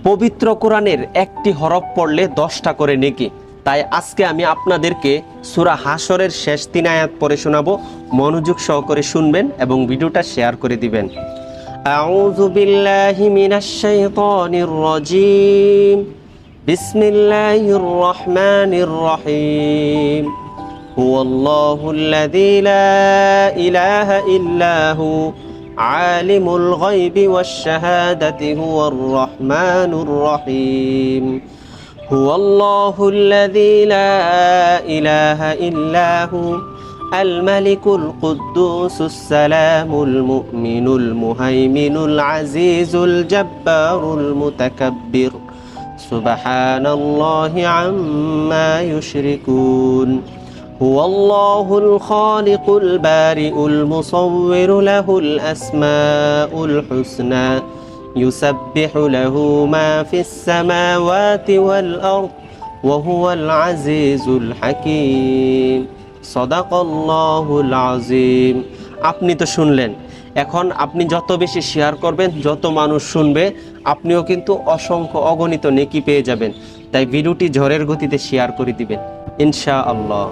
পবিত্র কোরআনের একটি হরফ পড়লে 10টা করে নেকি। তাই আজকে আমি আপনাদেরকে সূরা হাশরের শেষ 3 আয়াত পড়ে শোনাবো। মনোযোগ সহকারে শুনবেন এবং ভিডিওটা শেয়ার করে দিবেন। আউযু বিল্লাহি মিনাশ শাইতানির রাজীম। বিসমিল্লাহির রহমানির রহিম। হুয়াল্লাহুল্লাযী লা ইলাহা ইল্লা হু আলিমুল গায়বি ওয়াশ শাহাদাতি হুয়ার রহমানুর রহিম। হুয়াল্লাহুল্লাযী লা ইলাহা ইল্লা হু الملك القدوس السلام المؤمن المهيمن العزيز الجبار المتكبر سبحان الله عما يشركون هو الله الخالق البارئ المصور له الأسماء الحسنى يسبح له ما في السماوات والأرض وهو العزيز الحكيم সদাকাল্লাহুল আযীম। আপনি তো শুনলেন, এখন আপনি যত বেশি শেয়ার করবেন, যত মানুষ শুনবে, আপনিও কিন্তু অসংখ্য অগণিত নেকি পেয়ে যাবেন। তাই ভিডিওটি ঝড়ের গতিতে শেয়ার করে দিবেন ইনশাআল্লাহ।